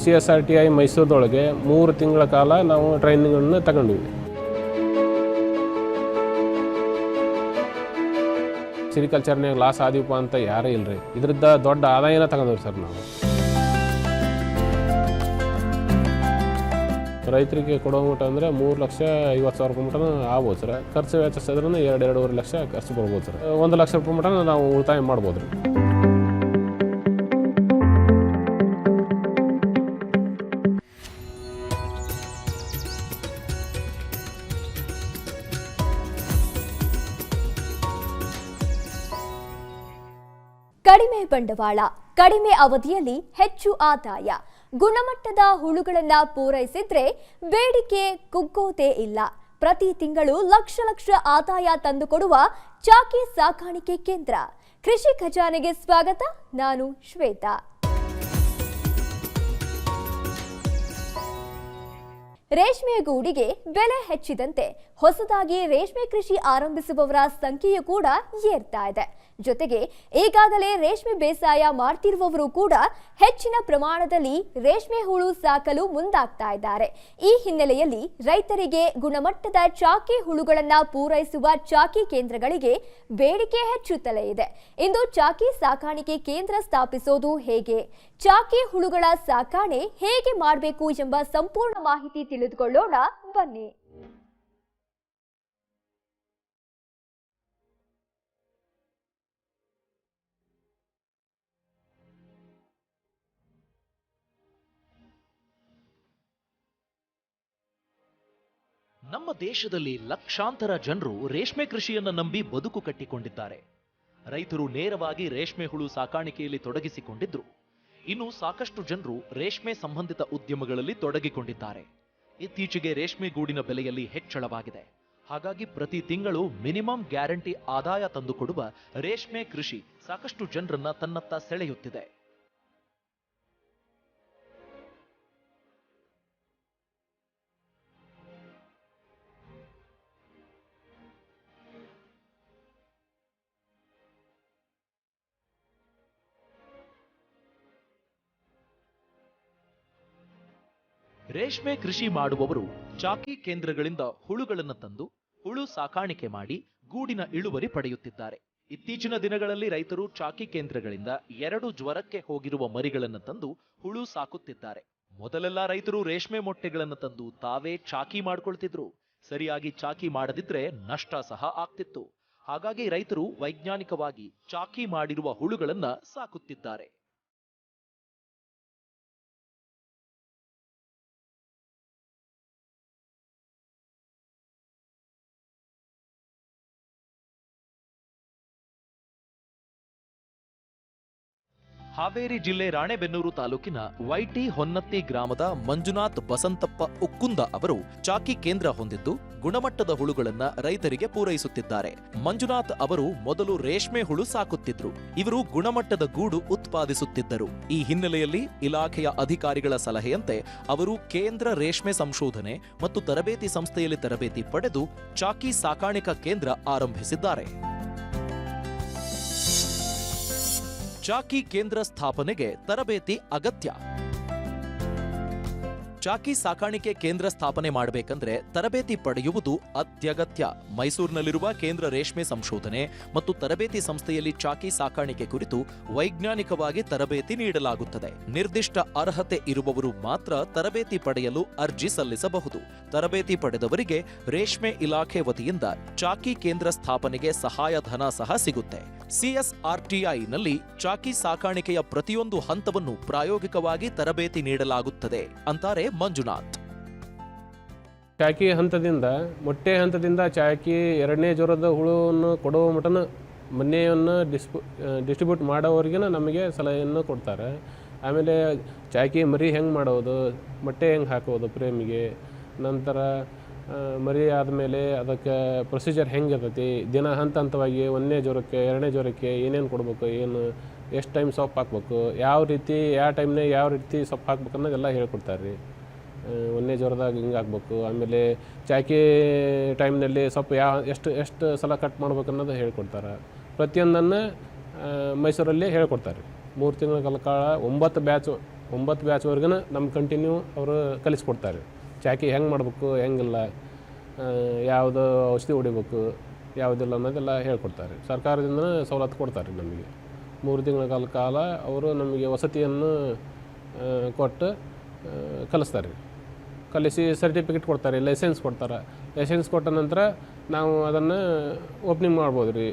CSRTI ಮೈಸೂರದೊಳಗೆ 3 ತಿಂಗಳ ಕಾಲ ನಾವು ಟ್ರೈನಿಂಗನ್ನು ತಗೊಂಡ್ವಿ. ಸಿರಿಕಲ್ಚರ್ನಾಗ ಲಾಸ್ ಆದೀಪ ಅಂತ ಯಾರೇ ಇಲ್ಲರಿ, ಇದರಿಂದ ದೊಡ್ಡ ಆದಾಯನ ತಗೊಂಡ್ರಿ ಸರ್. ನಾವು ರೈತರಿಗೆ ಕೊಡೋ ಮಟ್ಟ ಅಂದರೆ 3,50,000 ರೂಪಾಯಿ ಮಟನ ಆಗ್ಬೋದು ಸರ್. ಖರ್ಚು ವೆಚ್ಚಿಸಿದ್ರೂ 2-2.5 ಲಕ್ಷ ಖರ್ಚು ಬರ್ಬೋದು ಸರ್. 1 ಲಕ್ಷ ರೂಪಾಯಿ ಮಟನ ನಾವು ಉಳಿತಾಯ ಮಾಡ್ಬೋದು ರೀ. ಕಡಿಮೆ ಬಂಡವಾಳ, ಕಡಿಮೆ ಅವಧಿಯಲ್ಲಿ ಹೆಚ್ಚು ಆದಾಯ, ಗುಣಮಟ್ಟದ ಹುಳುಗಳನ್ನು ಪೂರೈಸಿದ್ರೆ ಬೇಡಿಕೆ ಕುಗ್ಗೋದೇ ಇಲ್ಲ. ಪ್ರತಿ ತಿಂಗಳು ಲಕ್ಷ ಲಕ್ಷ ಆದಾಯ ತಂದುಕೊಡುವ ಚಾಕಿ ಸಾಕಾಣಿಕೆ ಕೇಂದ್ರ. ಕೃಷಿ ಖಜಾನೆಗೆ ಸ್ವಾಗತ. ನಾನು ಶ್ವೇತಾ. ರೇಷ್ಮೆ ಗೂಡಿಗೆ ಬೆಲೆ ಹೆಚ್ಚಿದಂತೆ ಹೊಸದಾಗಿ ರೇಷ್ಮೆ ಕೃಷಿ ಆರಂಭಿಸುವವರ ಸಂಖ್ಯೆಯೂ ಕೂಡ ಏರ್ತಾ ಇದೆ. ಜೊತೆಗೆ ಈಗಾಗಲೇ ರೇಷ್ಮೆ ಬೇಸಾಯ ಮಾಡ್ತಿರುವವರು ಕೂಡ ಹೆಚ್ಚಿನ ಪ್ರಮಾಣದಲ್ಲಿ ರೇಷ್ಮೆ ಹುಳು ಸಾಕಲು ಮುಂದಾಗ್ತಾ ಇದ್ದಾರೆ. ಈ ಹಿನ್ನೆಲೆಯಲ್ಲಿ ರೈತರಿಗೆ ಗುಣಮಟ್ಟದ ಚಾಕಿ ಹುಳುಗಳನ್ನು ಪೂರೈಸುವ ಚಾಕಿ ಕೇಂದ್ರಗಳಿಗೆ ಬೇಡಿಕೆ ಹೆಚ್ಚುತ್ತಲೇ ಇದೆ. ಇಂದು ಚಾಕಿ ಸಾಕಾಣಿಕೆ ಕೇಂದ್ರ ಸ್ಥಾಪಿಸೋದು ಹೇಗೆ, ಚಾಕಿ ಹುಳುಗಳ ಸಾಕಾಣೆ ಹೇಗೆ ಮಾಡಬೇಕು ಎಂಬ ಸಂಪೂರ್ಣ ಮಾಹಿತಿ ತಿಳಿದುಕೊಳ್ಳೋಣ ಬನ್ನಿ. ನಮ್ಮ ದೇಶದಲ್ಲಿ ಲಕ್ಷಾಂತರ ಜನರು ರೇಷ್ಮೆ ಕೃಷಿಯನ್ನು ನಂಬಿ ಬದುಕು ಕಟ್ಟಿಕೊಂಡಿದ್ದಾರೆ. ರೈತರು ನೇರವಾಗಿ ರೇಷ್ಮೆ ಹುಳು ಸಾಕಾಣಿಕೆಯಲ್ಲಿ ತೊಡಗಿಸಿಕೊಂಡಿದ್ರು. ಇನ್ನು ಸಾಕಷ್ಟು ಜನರು ರೇಷ್ಮೆ ಸಂಬಂಧಿತ ಉದ್ಯಮಗಳಲ್ಲಿ ತೊಡಗಿಕೊಂಡಿದ್ದಾರೆ. ಇತ್ತೀಚೆಗೆ ರೇಷ್ಮೆ ಗೂಡಿನ ಬೆಲೆಯಲ್ಲಿ ಹೆಚ್ಚಳವಾಗಿದೆ. ಹಾಗಾಗಿ ಪ್ರತಿ ತಿಂಗಳು ಮಿನಿಮಮ್ ಗ್ಯಾರಂಟಿ ಆದಾಯ ತಂದುಕೊಡುವ ರೇಷ್ಮೆ ಕೃಷಿ ಸಾಕಷ್ಟು ಜನರನ್ನ ತನ್ನತ್ತ ಸೆಳೆಯುತ್ತಿದೆ. ರೇಷ್ಮೆ ಕೃಷಿ ಮಾಡುವವರು ಚಾಕಿ ಕೇಂದ್ರಗಳಿಂದ ಹುಳುಗಳನ್ನು ತಂದು ಹುಳು ಸಾಕಾಣಿಕೆ ಮಾಡಿ ಗೂಡಿನ ಇಳುವರಿ ಪಡೆಯುತ್ತಿದ್ದಾರೆ. ಇತ್ತೀಚಿನ ದಿನಗಳಲ್ಲಿ ರೈತರು ಚಾಕಿ ಕೇಂದ್ರಗಳಿಂದ 2 ಜ್ವರಕ್ಕೆ ಹೋಗಿರುವ ಮರಿಗಳನ್ನು ತಂದು ಹುಳು ಸಾಕುತ್ತಿದ್ದಾರೆ. ಮೊದಲೆಲ್ಲ ರೈತರು ರೇಷ್ಮೆ ಮೊಟ್ಟೆಗಳನ್ನು ತಂದು ತಾವೇ ಚಾಕಿ ಮಾಡ್ಕೊಳ್ತಿದ್ರು. ಸರಿಯಾಗಿ ಚಾಕಿ ಮಾಡದಿದ್ರೆ ನಷ್ಟ ಸಹ ಆಗ್ತಿತ್ತು. ಹಾಗಾಗಿ ರೈತರು ವೈಜ್ಞಾನಿಕವಾಗಿ ಚಾಕಿ ಮಾಡಿರುವ ಹುಳುಗಳನ್ನ ಸಾಕುತ್ತಿದ್ದಾರೆ. ಹಾವೇರಿ ಜಿಲ್ಲೆ ರಾಣೆಬೆನ್ನೂರು ತಾಲೂಕಿನ ವೈಟಿ ಹೊನ್ನತ್ತಿ ಗ್ರಾಮದ ಮಂಜುನಾಥ್ ಬಸಂತಪ್ಪ ಉಕ್ಕುಂದ ಅವರು ಚಾಕಿ ಕೇಂದ್ರ ಹೊಂದಿದ್ದು ಗುಣಮಟ್ಟದ ಹುಳುಗಳನ್ನ ರೈತರಿಗೆ ಪೂರೈಸುತ್ತಿದ್ದಾರೆ. ಮಂಜುನಾಥ್ ಅವರು ಮೊದಲು ರೇಷ್ಮೆ ಹುಳು ಸಾಕುತ್ತಿದ್ರು. ಇವರು ಗುಣಮಟ್ಟದ ಗೂಡು ಉತ್ಪಾದಿಸುತ್ತಿದ್ದರು. ಈ ಹಿನ್ನೆಲೆಯಲ್ಲಿ ಇಲಾಖೆಯ ಅಧಿಕಾರಿಗಳ ಸಲಹೆಯಂತೆ ಅವರು ಕೇಂದ್ರ ರೇಷ್ಮೆ ಸಂಶೋಧನೆ ಮತ್ತು ತರಬೇತಿ ಸಂಸ್ಥೆಯಲ್ಲಿ ತರಬೇತಿ ಪಡೆದು ಚಾಕಿ ಸಾಕಾಣಿಕಾ ಕೇಂದ್ರ ಆರಂಭಿಸಿದ್ದಾರೆ. ಚಾಕಿ ಕೇಂದ್ರ ಸ್ಥಾಪನೆಗೆ ತರಬೇತಿ ಅಗತ್ಯ. ಚಾಕಿ ಸಾಕಾಣಿಕೆ ಕೇಂದ್ರ ಸ್ಥಾಪನೆ ಮಾಡಬೇಕಂದ್ರೆ ತರಬೇತಿ ಪಡೆಯುವುದು ಅತ್ಯಗತ್ಯ. ಮೈಸೂರಿನಲ್ಲಿರುವ ಕೇಂದ್ರ ರೇಷ್ಮೆ ಸಂಶೋಧನೆ ಮತ್ತು ತರಬೇತಿ ಸಂಸ್ಥೆಯಲ್ಲಿ ಚಾಕಿ ಸಾಕಾಣಿಕೆ ಕುರಿತು ವೈಜ್ಞಾನಿಕವಾಗಿ ತರಬೇತಿ ನೀಡಲಾಗುತ್ತದೆ. ನಿರ್ದಿಷ್ಟ ಅರ್ಹತೆ ಇರುವವರು ಮಾತ್ರ ತರಬೇತಿ ಪಡೆಯಲು ಅರ್ಜಿ ಸಲ್ಲಿಸಬಹುದು. ತರಬೇತಿ ಪಡೆದವರಿಗೆ ರೇಷ್ಮೆ ಇಲಾಖೆ ವತಿಯಿಂದ ಚಾಕಿ ಕೇಂದ್ರ ಸ್ಥಾಪನೆಗೆ ಸಹಾಯಧನ ಸಹ ಸಿಗುತ್ತೆ. CSRTIನಲ್ಲಿ ಚಾಕಿ ಸಾಕಾಣಿಕೆಯ ಪ್ರತಿಯೊಂದು ಹಂತವನ್ನು ಪ್ರಾಯೋಗಿಕವಾಗಿ ತರಬೇತಿ ನೀಡಲಾಗುತ್ತದೆ ಅಂತಾರೆ ಮಂಜುನಾಥ್. ಚಾಕಿ ಹಂತದಿಂದ ಮೊಟ್ಟೆ ಹಂತದಿಂದ ಚಾಕಿ 2ನೇ ಜ್ವರದ ಹುಳುವನ್ನು ಕೊಡುವ ಮಟನ ಮನೆಯನ್ನು ಡಿಸ್ಟ್ರಿಬ್ಯೂಟ್ ಮಾಡೋವರೆಗಿನ ನಮಗೆ ಸಲಹೆಯನ್ನು ಕೊಡ್ತಾರೆ. ಆಮೇಲೆ ಚಾಕಿ ಮರಿ ಹೆಂಗೆ ಮಾಡೋದು, ಮೊಟ್ಟೆ ಹೆಂಗೆ ಹಾಕೋದು ಪ್ರೇಮಿಗೆ, ನಂತರ ಮರಿ ಆದಮೇಲೆ ಅದಕ್ಕೆ ಪ್ರೊಸೀಜರ್ ಹೆಂಗಿರ್ತೈತಿ, ದಿನ ಹಂತ ಹಂತವಾಗಿ 1ನೇ ಜ್ವರಕ್ಕೆ 2ನೇ ಜ್ವರಕ್ಕೆ ಏನೇನು ಕೊಡಬೇಕು, ಏನು ಎಷ್ಟು ಟೈಮ್ ಸೊಪ್ಪು ಹಾಕ್ಬೇಕು, ಯಾವ ರೀತಿ ಯಾವ ಟೈಮ್ನಾಗ ಯಾವ ರೀತಿ ಸೊಪ್ಪು ಹಾಕ್ಬೇಕು ಅನ್ನೋದೆಲ್ಲ ಹೇಳ್ಕೊಡ್ತಾರೆ ರೀ. 1ನೇ ಜ್ವರದಾಗ ಹಿಂಗೆ ಹಾಕ್ಬೇಕು, ಆಮೇಲೆ ಚಾಕಿ ಟೈಮ್ನಲ್ಲಿ ಸೊಪ್ಪು ಎಷ್ಟು ಸಲ ಕಟ್ ಮಾಡ್ಬೇಕು ಅನ್ನೋದು ಹೇಳ್ಕೊಡ್ತಾರೆ. ಪ್ರತಿಯೊಂದನ್ನು ಮೈಸೂರಲ್ಲಿ ಹೇಳ್ಕೊಡ್ತಾರೆ. 3 ತಿಂಗಳ ಕಾಲ 9 ಬ್ಯಾಚ್ವರೆಗೂ ನಮ್ಮ ಕಂಟಿನ್ಯೂ ಅವರು ಕಲಿಸ್ಕೊಡ್ತಾರೆ. ಚಾಕಿ ಹೆಂಗೆ ಮಾಡಬೇಕು, ಹೆಂಗಿಲ್ಲ, ಯಾವುದು ಔಷಧಿ ಹೊಡಿಬೇಕು, ಯಾವುದಿಲ್ಲ ಅನ್ನೋದೆಲ್ಲ ಹೇಳ್ಕೊಡ್ತಾರೆ. ಸರ್ಕಾರದಿಂದ ಸವಲತ್ತು ಕೊಡ್ತಾರೆ ನಮಗೆ. 3 ತಿಂಗಳ ಕಾಲ ಅವರು ನಮಗೆ ವಸತಿಯನ್ನು ಕೊಟ್ಟು ಕಲಿಸ್ತಾರೆ. ಕಲಿಸಿ ಸರ್ಟಿಫಿಕೇಟ್ ಕೊಡ್ತಾರೆ, ಲೈಸೆನ್ಸ್ ಕೊಡ್ತಾರೆ. ಲೈಸೆನ್ಸ್ ಕೊಟ್ಟ ನಂತರ ನಾವು ಅದನ್ನು ಓಪನಿಂಗ್ ಮಾಡ್ಬೋದು ರೀ.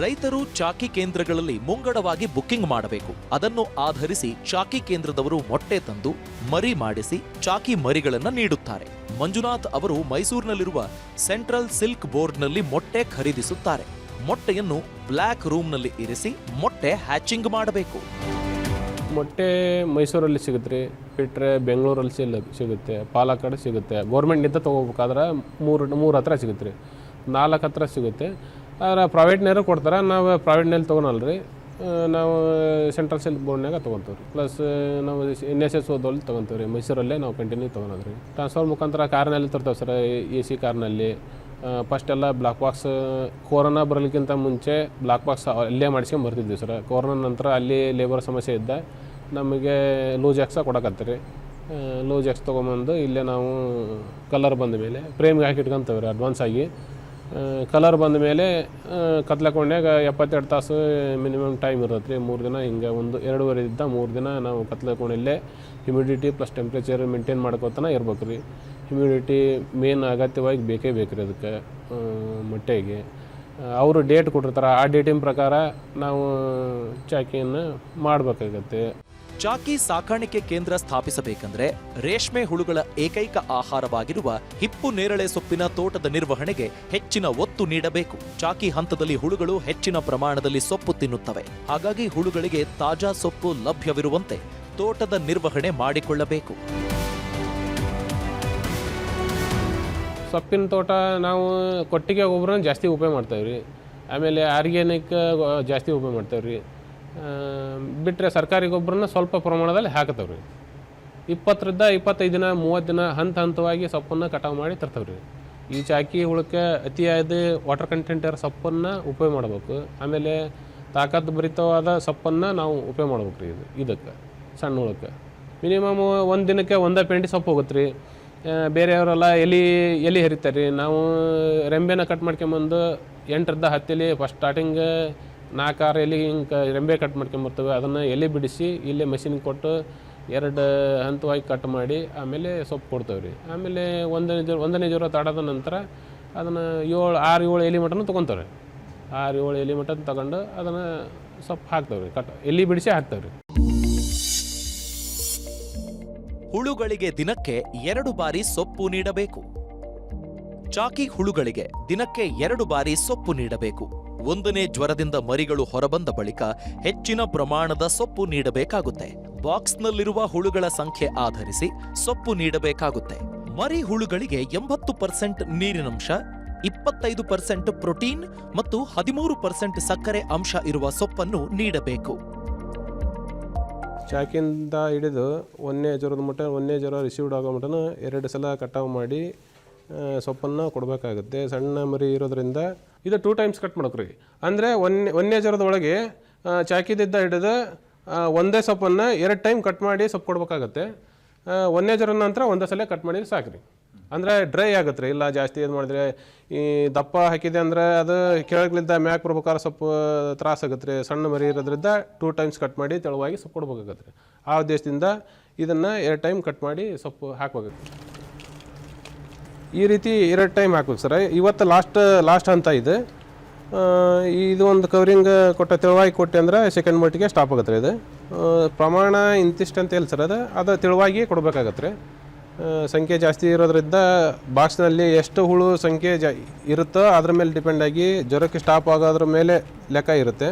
ರೈತರು ಚಾಕಿ ಕೇಂದ್ರಗಳಲ್ಲಿ ಮುಂಗಡವಾಗಿ ಬುಕ್ಕಿಂಗ್ ಮಾಡಬೇಕು. ಅದನ್ನು ಆಧರಿಸಿ ಚಾಕಿ ಕೇಂದ್ರದವರು ಮೊಟ್ಟೆ ತಂದು ಮರಿ ಮಾಡಿಸಿ ಚಾಕಿ ಮರಿಗಳನ್ನು ನೀಡುತ್ತಾರೆ. ಮಂಜುನಾಥ್ ಅವರು ಮೈಸೂರಿನಲ್ಲಿರುವ ಸೆಂಟ್ರಲ್ ಸಿಲ್ಕ್ ಬೋರ್ಡ್ನಲ್ಲಿ ಮೊಟ್ಟೆ ಖರೀದಿಸುತ್ತಾರೆ. ಮೊಟ್ಟೆಯನ್ನು ಬ್ಲ್ಯಾಕ್ ರೂಮ್ನಲ್ಲಿ ಇರಿಸಿ ಮೊಟ್ಟೆ ಹ್ಯಾಚಿಂಗ್ ಮಾಡಬೇಕು. ಮೊಟ್ಟೆ ಮೈಸೂರಲ್ಲಿ ಸಿಗುತ್ತೆ ರೀ, ಬಿಟ್ಟರೆ ಬೆಂಗಳೂರಲ್ಲಿ ಸಿಗುತ್ತೆ, ಪಾಲಕ್ಕಾಡ್ ಸಿಗುತ್ತೆ. ಗೌರ್ಮೆಂಟ್ನಿಂದ ತೊಗೋಬೇಕಾದ್ರೆ 3 ಹತ್ರ ಸಿಗುತ್ತೆ ರೀ, 4 ಹತ್ರ ಸಿಗುತ್ತೆ. ಆದರೆ ಪ್ರೈವೇಟ್ನೇರು ಕೊಡ್ತಾರೆ. ನಾವು ಪ್ರೈವೇಟ್ನಲ್ಲಿ ತೊಗೊಳಲ್ಲ ರೀ, ನಾವು ಸೆಂಟ್ರಲ್ ಸಿಲ್ಕ್ ಬೋರ್ಡ್ನಾಗ ತೊಗೊತೀವಿ ರೀ. ಪ್ಲಸ್ ನಾವು NSS ಓದೋಲ್ಲಿ ತೊಗೊತೀವಿ ರೀ. ಮೈಸೂರಲ್ಲೇ ನಾವು ಕಂಟಿನ್ಯೂ ತೊಗೊಳೋದು ರೀ. ಟ್ರಾನ್ಸ್ಫರ್ ಮುಖಾಂತರ ಕಾರ್ನಲ್ಲಿ ತರ್ತೇವೆ ಸರ್, AC ಕಾರ್ನಲ್ಲಿ. ಫಸ್ಟೆಲ್ಲ ಬ್ಲಾಕ್ ಬಾಕ್ಸ್, ಕೊರೋನಾ ಬರಲಿಕ್ಕಿಂತ ಮುಂಚೆ ಬ್ಲಾಕ್ ಬಾಕ್ಸ್ ಅಲ್ಲೇ ಮಾಡಿಸ್ಕೊಂಡು ಬರ್ತಿದ್ವಿ ಸರ್. ಕೊರೋನಾ ನಂತರ ಅಲ್ಲಿ ಲೇಬರ್ ಸಮಸ್ಯೆ ಇದ್ದ ನಮಗೆ ಲೂಸ್ ಎಕ್ಸ ಕೊಡಕತ್ತೀರಿ. ಲೂಸ್ ಎಕ್ಸ್ ತೊಗೊಂಬಂದು ಇಲ್ಲೇ ನಾವು ಕಲರ್ ಬಂದ ಮೇಲೆ ಫ್ರೇಮ್ಗೆ ಹಾಕಿ ಇಟ್ಕೊತೇವೆ ರೀ. ಅಡ್ವಾನ್ಸ್ ಆಗಿ ಕಲರ್ ಬಂದ ಮೇಲೆ ಕತ್ಲಕೊಂಡ್ಯಾಗ 72 ತಾಸು ಮಿನಿಮಮ್ ಟೈಮ್ ಇರುತ್ತೆ ರೀ. 3 ದಿನ ಹಿಂಗೆ 2.5 3 ದಿನ ನಾವು ಕತ್ಲಕೊಂಡಲ್ಲೇ ಹ್ಯುಮಿಡಿಟಿ ಪ್ಲಸ್ ಟೆಂಪ್ರೇಚರ್ ಮೇಂಟೈನ್ ಮಾಡ್ಕೋತಾನೆ ಇರ್ಬೇಕು ರೀ. ಹ್ಯುಮಿಡಿಟಿ ಮೇನ್ ಅಗತ್ಯವಾಗಿ ಬೇಕೇ ಬೇಕು ರೀ ಅದಕ್ಕೆ ಮೊಟ್ಟೆಗೆ. ಅವರು ಡೇಟ್ ಕೊಟ್ಟಿರ್ತಾರೆ, ಆ ಡೇಟಿನ ಪ್ರಕಾರ ನಾವು ಚಾಕಿಯನ್ನು ಮಾಡಬೇಕಾಗತ್ತೆ. ಚಾಕಿ ಸಾಕಾಣಿಕೆ ಕೇಂದ್ರ ಸ್ಥಾಪಿಸಬೇಕಂದ್ರೆ ರೇಷ್ಮೆ ಹುಳುಗಳ ಏಕೈಕ ಆಹಾರವಾಗಿರುವ ಹಿಪ್ಪು ನೇರಳೆ ಸೊಪ್ಪಿನ ತೋಟದ ನಿರ್ವಹಣೆಗೆ ಹೆಚ್ಚಿನ ಒತ್ತು ನೀಡಬೇಕು. ಚಾಕಿ ಹಂತದಲ್ಲಿ ಹುಳುಗಳು ಹೆಚ್ಚಿನ ಪ್ರಮಾಣದಲ್ಲಿ ಸೊಪ್ಪು ತಿನ್ನುತ್ತವೆ. ಹಾಗಾಗಿ ಹುಳುಗಳಿಗೆ ತಾಜಾ ಸೊಪ್ಪು ಲಭ್ಯವಿರುವಂತೆ ತೋಟದ ನಿರ್ವಹಣೆ ಮಾಡಿಕೊಳ್ಳಬೇಕು. ಸೊಪ್ಪಿನ ತೋಟ ನಾವು ಕೊಟ್ಟಿಗೆ ಗೊಬ್ಬರನ ಜಾಸ್ತಿ ಉಪಯೋಗ ಮಾಡ್ತೇವೆ ರೀ. ಆಮೇಲೆ ಆರ್ಗ್ಯಾನಿಕ್ ಜಾಸ್ತಿ ಉಪಯೋಗ ಮಾಡ್ತೇವೆ ರೀ. ಬಿಟ್ಟರೆ ಸರ್ಕಾರಿ ಗೊಬ್ಬರನ ಸ್ವಲ್ಪ ಪ್ರಮಾಣದಲ್ಲಿ ಹಾಕ್ತೇವೆ ರೀ. 20ರಿಂದ 25 ದಿನ 30 ದಿನ ಹಂತವಾಗಿ ಸೊಪ್ಪನ್ನು ಕಟಾವು ಮಾಡಿ ತರ್ತೇವೆ ರೀ. ಈ ಚಾಕಿ ಹುಳಕ್ಕೆ ಅತಿಯಾದ ವಾಟರ್ ಕಂಟೆಂಟ್ ಇರೋ ಸೊಪ್ಪನ್ನು ಉಪಯೋಗ ಮಾಡಬೇಕು. ಆಮೇಲೆ ತಾಕತ್ತು ಭರಿತವಾದ ಸೊಪ್ಪನ್ನು ನಾವು ಉಪಯೋಗ ಮಾಡ್ಬೇಕು ರೀ. ಇದಕ್ಕೆ ಸಣ್ಣ ಹುಳಕ್ಕೆ ಮಿನಿಮಮ್ 1 ದಿನಕ್ಕೆ 1 ಪೆಂಟಿ ಸೊಪ್ಪು ಹೋಗುತ್ತೆ ರೀ. ಬೇರೆಯವರೆಲ್ಲ ಎಲೆ ಹರಿತಾರೆ ರೀ. ನಾವು ರೆಂಬೆನ ಕಟ್ ಮಾಡ್ಕೊಂಬಂದು 8ರಿಂದ 10 ಎಲೆ ಫಸ್ಟ್ ಸ್ಟಾರ್ಟಿಂಗ್ 4-6 ಎಲೆ ಹಿಂಗೆ ರೆಂಬೆ ಕಟ್ ಮಾಡ್ಕೊಂಬರ್ತೇವೆ. ಅದನ್ನು ಎಲೆ ಬಿಡಿಸಿ ಇಲ್ಲೇ ಮಷಿನ್ಗೆ ಕೊಟ್ಟು 2 ಹಂತವಾಗಿ ಕಟ್ ಮಾಡಿ ಆಮೇಲೆ ಸೊಪ್ಪು ಕೊಡ್ತೇವೆ ರೀ. ಆಮೇಲೆ ಒಂದನೇ ಜ್ವರ ತಾಡೋದ ನಂತರ ಅದನ್ನು 6-7 ಎಲೆ ಮಟನೂ ತೊಗೊತೇವೆ. 6-7 ಎಲೆ ಮಟನ್ ತಗೊಂಡು ಅದನ್ನು ಸೊಪ್ಪು ಹಾಕ್ತೇವೆ ರೀ. ಎಲೆ ಬಿಡಿಸಿ ಹಾಕ್ತೇವೆ ರೀ. ಹುಳುಗಳಿಗೆ ದಿನಕ್ಕೆ 2 ಬಾರಿ ಸೊಪ್ಪು ನೀಡಬೇಕು. ಚಾಕಿ ಹುಳುಗಳಿಗೆ ದಿನಕ್ಕೆ 2 ಬಾರಿ ಸೊಪ್ಪು ನೀಡಬೇಕು. 1ನೇ ಜ್ವರದಿಂದ ಮರಿಗಳು ಹೊರಬಂದ ಬಳಿಕ ಹೆಚ್ಚಿನ ಪ್ರಮಾಣದ ಸೊಪ್ಪು ನೀಡಬೇಕಾಗುತ್ತೆ. ಬಾಕ್ಸ್ನಲ್ಲಿರುವ ಹುಳುಗಳ ಸಂಖ್ಯೆ ಆಧರಿಸಿ ಸೊಪ್ಪು ನೀಡಬೇಕಾಗುತ್ತೆ. ಮರಿ ಹುಳುಗಳಿಗೆ 80% ನೀರಿನಂಶ, 25% ಪ್ರೋಟೀನ್ ಮತ್ತು 13% ಸಕ್ಕರೆ ಅಂಶ ಇರುವ ಸೊಪ್ಪನ್ನು ನೀಡಬೇಕು. ಚಾಕಿಂದ ಹಿಡಿದು 1ನೇ ಜ್ವರದ ಮಟ್ಟ 1ನೇ ಜ್ವರ ರಿಸೀವ್ಡ್ ಆಗೋ ಮಟನ 2 ಸಲ ಕಟಾವು ಮಾಡಿ ಸೊಪ್ಪನ್ನು ಕೊಡಬೇಕಾಗುತ್ತೆ. ಸಣ್ಣ ಮರಿ ಇರೋದ್ರಿಂದ ಇದು 2 ಟೈಮ್ಸ್ ಕಟ್ ಮಾಡೋಕೆ ರೀ. ಅಂದರೆ 1ನೇ ಜ್ವರದ ಒಳಗೆ ಚಾಕಿದಿದ್ದ ಹಿಡಿದು ಒಂದೇ ಸೊಪ್ಪನ್ನು 2 ಟೈಮ್ ಕಟ್ ಮಾಡಿ ಸೊಪ್ಪು ಕೊಡಬೇಕಾಗತ್ತೆ. 1ನೇ ಜ್ವರದ ನಂತರ ಒಂದೇ ಸಲ ಕಟ್ ಮಾಡಿದ್ರೆ ಸಾಕು ರೀ. ಅಂದರೆ ಡ್ರೈ ಆಗುತ್ತೆ ರೀ. ಇಲ್ಲ ಜಾಸ್ತಿ ಇದು ಮಾಡಿದ್ರೆ ಈ ದಪ್ಪ ಹಾಕಿದೆ ಅಂದರೆ ಅದು ಕೆಳಗಿಲಿದ್ದ ಮ್ಯಾಕ್ ಬರ್ಬೇಕಾದ್ರೆ ಸ್ವಲ್ಪ ತ್ರಾಸಾಗುತ್ತೆ ರೀ. ಸಣ್ಣ ಮರಿ ಇರೋದ್ರಿಂದ 2 ಟೈಮ್ಸ್ ಕಟ್ ಮಾಡಿ ತೆಳುವಾಗಿ ಸೊಪ್ಪು ಕೊಡ್ಬೇಕಾಗತ್ತೆ ರೀ. ಆ ಉದ್ದೇಶದಿಂದ ಇದನ್ನು 2 ಟೈಮ್ ಕಟ್ ಮಾಡಿ ಸೊಪ್ಪು ಹಾಕಬೇಕಾಗುತ್ತೆ. ಈ ರೀತಿ 2 ಟೈಮ್ ಹಾಕ್ಬೇಕು ಸರ್. ಇವತ್ತು ಲಾಸ್ಟ್ ಹಂತ ಇದು. ಇದು ಒಂದು ಕವರಿಂಗ್ ತೆಳುವಾಗಿ ಕೊಟ್ಟೆ ಅಂದರೆ ಸೆಕೆಂಡ್ ಮಟ್ಟಿಗೆ ಸ್ಟಾಪ್ ಆಗುತ್ತೆ ರೀ. ಇದು ಪ್ರಮಾಣ ಇಂತಿಷ್ಟು ಅಂತ ಹೇಳಿ ಸರ್, ಅದು ತೆಳುವಾಗಿ ಕೊಡಬೇಕಾಗತ್ತೆ ರೀ. ಸಂಖ್ಯೆ ಜಾಸ್ತಿ ಇರೋದ್ರಿಂದ ಬಾಕ್ಸ್ನಲ್ಲಿ ಎಷ್ಟು ಹುಳು ಸಂಖ್ಯೆ ಇರುತ್ತೋ ಅದ್ರ ಮೇಲೆ ಡಿಪೆಂಡಾಗಿ ಜ್ವರಕ್ಕೆ ಸ್ಟಾಪ್ ಆಗೋದ್ರ ಮೇಲೆ ಲೆಕ್ಕ ಇರುತ್ತೆ.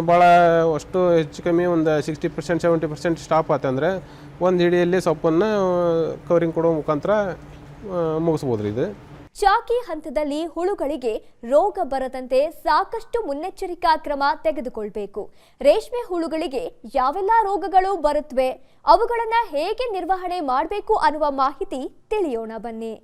ಭಾಳ ಅಷ್ಟು ಹೆಚ್ಚು ಕಮ್ಮಿ ಒಂದು 60% 70% ಸ್ಟಾಪ್ ಆತಂದರೆ ಒಂದು ಹಿಡಿಯಲ್ಲಿ ಸೊಪ್ಪನ್ನು ಕವರಿಂಗ್ ಕೊಡೋ ಮುಖಾಂತರ ಮುಗಿಸ್ಬೋದು ರೀ. ಇದು ಚಾಕಿ ಹಂತದಲ್ಲಿ ಹುಳುಗಳಿಗೆ ರೋಗ ಬರದಂತೆ ಸಾಕಷ್ಟು ಮುನ್ನೆಚ್ಚರಿಕಾ ಕ್ರಮ ತೆಗೆದುಕೊಳ್ಳಬೇಕು. ರೇಷ್ಮೆ ಹುಳುಗಳಿಗೆ ಯಾವೆಲ್ಲ ರೋಗಗಳು ಬರುತ್ತವೆ, ಅವುಗಳನ್ನು ಹೇಗೆ ನಿರ್ವಹಣೆ ಮಾಡಬೇಕು ಅನ್ನುವ ಮಾಹಿತಿ ತಿಳಿಯೋಣ ಬನ್ನಿ.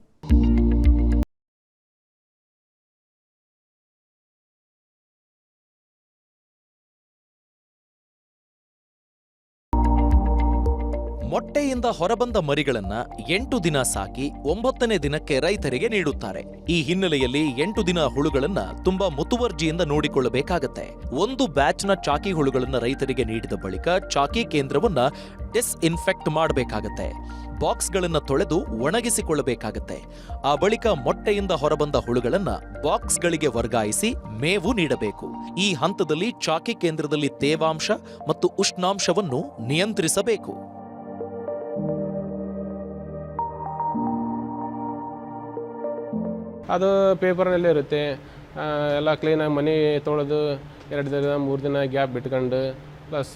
ಮೊಟ್ಟೆಯಿಂದ ಹೊರಬಂದ ಮರಿಗಳನ್ನ 8 ದಿನ ಸಾಕಿ 9ನೇ ದಿನಕ್ಕೆ ರೈತರಿಗೆ ನೀಡುತ್ತಾರೆ. ಈ ಹಿನ್ನೆಲೆಯಲ್ಲಿ 8 ದಿನ ಹುಳುಗಳನ್ನ ತುಂಬಾ ಮುತುವರ್ಜಿಯಿಂದ ನೋಡಿಕೊಳ್ಳಬೇಕಾಗತ್ತೆ. ಒಂದು ಬ್ಯಾಚ್ನ ಚಾಕಿ ಹುಳುಗಳನ್ನ ರೈತರಿಗೆ ನೀಡಿದ ಬಳಿಕ ಚಾಕಿ ಕೇಂದ್ರವನ್ನ ಡಿಸ್ಇನ್ಫೆಕ್ಟ್ ಮಾಡಬೇಕಾಗತ್ತೆ. ಬಾಕ್ಸ್ಗಳನ್ನ ತೊಳೆದು ಒಣಗಿಸಿಕೊಳ್ಳಬೇಕಾಗತ್ತೆ. ಆ ಬಳಿಕ ಮೊಟ್ಟೆಯಿಂದ ಹೊರಬಂದ ಹುಳುಗಳನ್ನ ಬಾಕ್ಸ್ಗಳಿಗೆ ವರ್ಗಾಯಿಸಿ ಮೇವು ನೀಡಬೇಕು. ಈ ಹಂತದಲ್ಲಿ ಚಾಕಿ ಕೇಂದ್ರದಲ್ಲಿ ತೇವಾಂಶ ಮತ್ತು ಉಷ್ಣಾಂಶವನ್ನು ನಿಯಂತ್ರಿಸಬೇಕು. ಅದು ಪೇಪರ್ನಲ್ಲೇ ಇರುತ್ತೆ. ಎಲ್ಲ ಕ್ಲೀನಾಗಿ ಮನೆ ತೊಳೆದು 2 ದಿನ 3 ದಿನ ಗ್ಯಾಪ್ ಬಿಟ್ಕೊಂಡು ಪ್ಲಸ್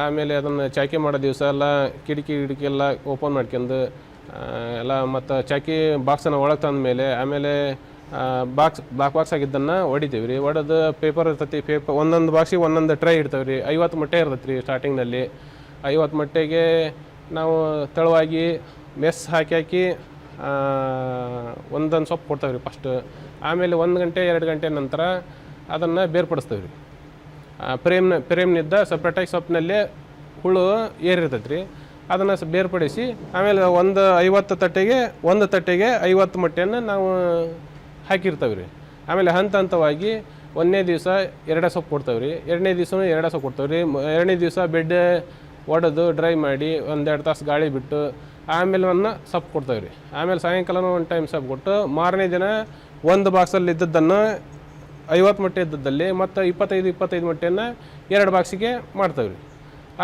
ಆಮೇಲೆ ಅದನ್ನು ಚಾಕಿ ಮಾಡೋ ದಿವಸ ಎಲ್ಲ ಕಿಟಕಿ ಎಲ್ಲ ಓಪನ್ ಮಾಡ್ಕೊಂಡು ಎಲ್ಲ ಮತ್ತು ಚಾಕಿ ಬಾಕ್ಸನ್ನು ಒಳಗೆ ತಂದ ಮೇಲೆ ಆಮೇಲೆ ಬ್ಲಾಕ್ ಬಾಕ್ಸ್ ಆಗಿದ್ದನ್ನು ಹೊಡಿತೀವಿ ರೀ. ಹೊಡೆದು ಪೇಪರ್ ಇರ್ತೈತಿ. ಒಂದೊಂದು ಬಾಕ್ಸಿಗೆ ಒಂದೊಂದು ಟ್ರೈ ಇರ್ತವೆ ರೀ. 50 ಮೊಟ್ಟೆ ಇರ್ತೈತೆ ರೀ ಸ್ಟಾರ್ಟಿಂಗ್ನಲ್ಲಿ. 50 ಮೊಟ್ಟೆಗೆ ನಾವು ತೆಳುವಾಗಿ ಮೆಸ್ ಹಾಕಿ ಒಂದೊಂದು ಸೊಪ್ಪು ಕೊಡ್ತೇವೆ ರೀ ಫಸ್ಟ್. ಆಮೇಲೆ 1 ಗಂಟೆ 2 ಗಂಟೆ ನಂತರ ಅದನ್ನು ಬೇರ್ಪಡಿಸ್ತೇವೆ ರೀ. ಫ್ರೇಮ್ನಿದ್ದ ಸಪ್ರೇಟಾಗಿ ಸೊಪ್ಪಿನಲ್ಲೇ ಹುಳು ಏರಿರ್ತೈತೆ ರೀ. ಅದನ್ನು ಬೇರ್ಪಡಿಸಿ ಆಮೇಲೆ 50 ತಟ್ಟೆಗೆ 1 ತಟ್ಟೆಗೆ 50 ಮೊಟ್ಟೆಯನ್ನು ನಾವು ಹಾಕಿರ್ತೇವೆ ರೀ. ಆಮೇಲೆ ಹಂತವಾಗಿ 1ನೇ ದಿವಸ 2 ಸೊಪ್ಪು ಕೊಡ್ತೇವೆ ರೀ. 2ನೇ ದಿವಸನೂ 2 ಸೊಪ್ಪು ಕೊಡ್ತೇವೆ ರೀ. 2ನೇ ದಿವಸ ಬೆಡ್ ಒಡೆದು ಡ್ರೈ ಮಾಡಿ 1-2 ತಾಸು ಗಾಳಿ ಬಿಟ್ಟು ಆಮೇಲೆ ಸೊಪ್ಪು ಕೊಡ್ತೇವೆ ರೀ. ಆಮೇಲೆ ಸಾಯಂಕಾಲನೂ 1 ಟೈಮ್ ಸೊಪ್ಪು ಕೊಟ್ಟು ಮಾರನೇ ದಿನ ಒಂದು ಬಾಕ್ಸಲ್ಲಿ ಇದ್ದದ್ದನ್ನು 50 ಮೊಟ್ಟೆ ಇದ್ದದ್ದಲ್ಲಿ ಮತ್ತು 25 ಮೊಟ್ಟೆಯನ್ನು 2 ಬಾಕ್ಸಿಗೆ ಮಾಡ್ತೇವೆ ರೀ.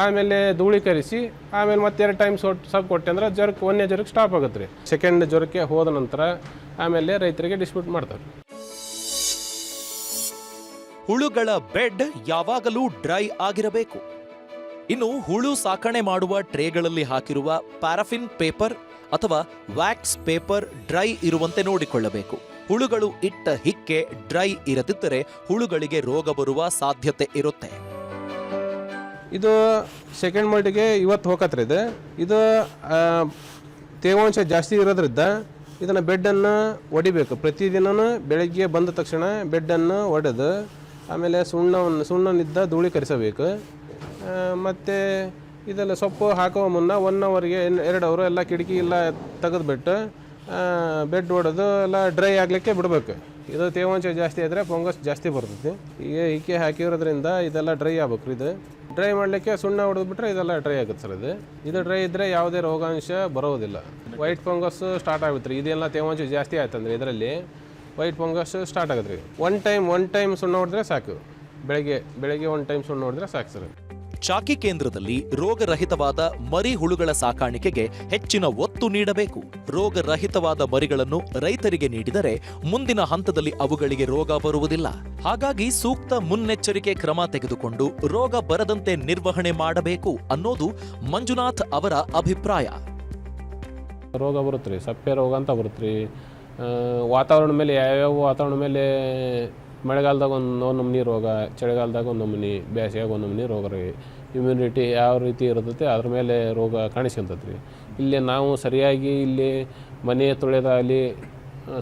ಆಮೇಲೆ ಧೂಳೀಕರಿಸಿ ಆಮೇಲೆ ಮತ್ತೆ 2 ಟೈಮ್ ಸೊಪ್ಪು ಕೊಟ್ಟೆ ಅಂದ್ರೆ ಜ್ವರಕ್ಕೆ 1ನೇ ಜ್ವರಕ್ಕೆ ಸ್ಟಾಪ್ ಆಗುತ್ತೆ ರೀ. ಸೆಕೆಂಡ್ ಜ್ವರಕ್ಕೆ ಹೋದ ನಂತರ ಆಮೇಲೆ ರೈತರಿಗೆ ಡಿಸ್ಟ್ರಿಬ್ಯೂಟ್ ಮಾಡ್ತಾರೆ. ಹುಳುಗಳ ಬೆಡ್ ಯಾವಾಗಲೂ ಡ್ರೈ ಆಗಿರಬೇಕು. ಇನ್ನು ಹುಳು ಸಾಕಣೆ ಮಾಡುವ ಟ್ರೇಗಳಲ್ಲಿ ಹಾಕಿರುವ ಪ್ಯಾರಾಫಿನ್ ಪೇಪರ್ ಅಥವಾ ವ್ಯಾಕ್ಸ್ ಪೇಪರ್ ಡ್ರೈ ಇರುವಂತೆ ನೋಡಿಕೊಳ್ಳಬೇಕು. ಹುಳುಗಳು ಇಟ್ಟ ಹಿಕ್ಕೆ ಡ್ರೈ ಇರದಿದ್ದರೆ ಹುಳುಗಳಿಗೆ ರೋಗ ಬರುವ ಸಾಧ್ಯತೆ ಇರುತ್ತೆ. ಇದು ಸೆಕೆಂಡ್ ಮೊಲ್ಟಿಗೆ ಇವತ್ತು ಹೋಗತ್ರಿ. ಇದು ತೇವಾಂಶ ಜಾಸ್ತಿ ಇರೋದ್ರಿಂದ ಇದನ್ನು ಬೆಡ್ಡನ್ನು ಒಡಿಬೇಕು. ಪ್ರತಿದಿನ ಬೆಳಗ್ಗೆ ಬಂದ ತಕ್ಷಣ ಬೆಡ್ಡನ್ನು ಒಡೆದು ಆಮೇಲೆ ಸುಣ್ಣನಿದ್ದ ಧೂಳೀಕರಿಸಬೇಕು. ಮತ್ತು ಇದೆಲ್ಲ ಸೊಪ್ಪು ಹಾಕುವ ಮುನ್ನ 1 ಅವರ್ಗೆ 2 ಅವರು ಎಲ್ಲ ಕಿಟಕಿ ಎಲ್ಲ ತೆಗೆದುಬಿಟ್ಟು ಬೆಡ್ ಹೊಡೆದು ಎಲ್ಲ ಡ್ರೈ ಆಗಲಿಕ್ಕೆ ಬಿಡಬೇಕು. ಇದು ತೇವಾಂಶ ಜಾಸ್ತಿ ಆದರೆ ಫಂಗಸ್ ಜಾಸ್ತಿ ಬರ್ತೈತಿ. ಈಗ ಈಕೆ ಹಾಕಿರೋದ್ರಿಂದ ಇದೆಲ್ಲ ಡ್ರೈ ಆಗ್ಬೇಕು ರೀ. ಇದು ಡ್ರೈ ಮಾಡಲಿಕ್ಕೆ ಸುಣ್ಣ ಹೊಡೆದ್ಬಿಟ್ರೆ ಇದೆಲ್ಲ ಡ್ರೈ ಆಗುತ್ತೆ ಸರ್. ಇದು ಡ್ರೈ ಇದ್ದರೆ ಯಾವುದೇ ರೋಗಾಂಶ ಬರೋದಿಲ್ಲ. ವೈಟ್ ಫಂಗಸ್ ಸ್ಟಾರ್ಟ್ ಆಗುತ್ತೆ ರೀ. ಇದೆಲ್ಲ ತೇವಾಂಶ ಜಾಸ್ತಿ ಆಯ್ತಂದ್ರೆ ಇದರಲ್ಲಿ ವೈಟ್ ಫಂಗಸ್ ಸ್ಟಾರ್ಟ್ ಆಗುತ್ತೆ ರೀ. ಒನ್ ಟೈಮ್ ಸುಣ್ಣ ಹೊಡೆದ್ರೆ ಸಾಕು. ಬೆಳಗ್ಗೆ 1 ಟೈಮ್ ಸುಣ್ಣ ಹೊಡೆದ್ರೆ ಸಾಕು ಸರ್. ಚಾಕಿ ಕೇಂದ್ರದಲ್ಲಿ ರೋಗರಹಿತವಾದ ಮರಿ ಹುಳುಗಳ ಸಾಕಾಣಿಕೆಗೆ ಹೆಚ್ಚಿನ ಒತ್ತು ನೀಡಬೇಕು. ರೋಗರಹಿತವಾದ ಮರಿಗಳನ್ನು ರೈತರಿಗೆ ನೀಡಿದರೆ ಮುಂದಿನ ಹಂತದಲ್ಲಿ ಅವುಗಳಿಗೆ ರೋಗ ಬರುವುದಿಲ್ಲ. ಹಾಗಾಗಿ ಸೂಕ್ತ ಮುನ್ನೆಚ್ಚರಿಕೆ ಕ್ರಮ ತೆಗೆದುಕೊಂಡು ರೋಗ ಬರದಂತೆ ನಿರ್ವಹಣೆ ಮಾಡಬೇಕು ಅನ್ನೋದು ಮಂಜುನಾಥ್ ಅವರ ಅಭಿಪ್ರಾಯ. ರೋಗ ಬರುತ್ತೆ ರೀ. ಸಪ್ಪೆ ರೋಗ ಅಂತ ಬರುತ್ತೆ ರೀ. ವಾತಾವರಣ ಮೇಲೆ ಯಾವ್ಯಾವ ವಾತಾವರಣ ಮೇಲೆ ಮಳೆಗಾಲದಾಗ ಒಂದು ನಮೂನಿ ರೋಗ, ಚಳಿಗಾಲದಾಗ ಒಂದು ನಮೂನಿ, ಬೇಸಿಗೆಯಾಗ ಒಂದು ನಮೂನಿ ರೋಗ ರೀ. ಇಮ್ಯುನಿಟಿ ಯಾವ ರೀತಿ ಇರ್ತೈತೆ ಅದ್ರ ಮೇಲೆ ರೋಗ ಕಾಣಿಸ್ಕೊಂತೈತೆ ರೀ. ಇಲ್ಲಿ ನಾವು ಸರಿಯಾಗಿ ಇಲ್ಲಿ ಮನೆ ತೊಳೆದಾಗಲಿ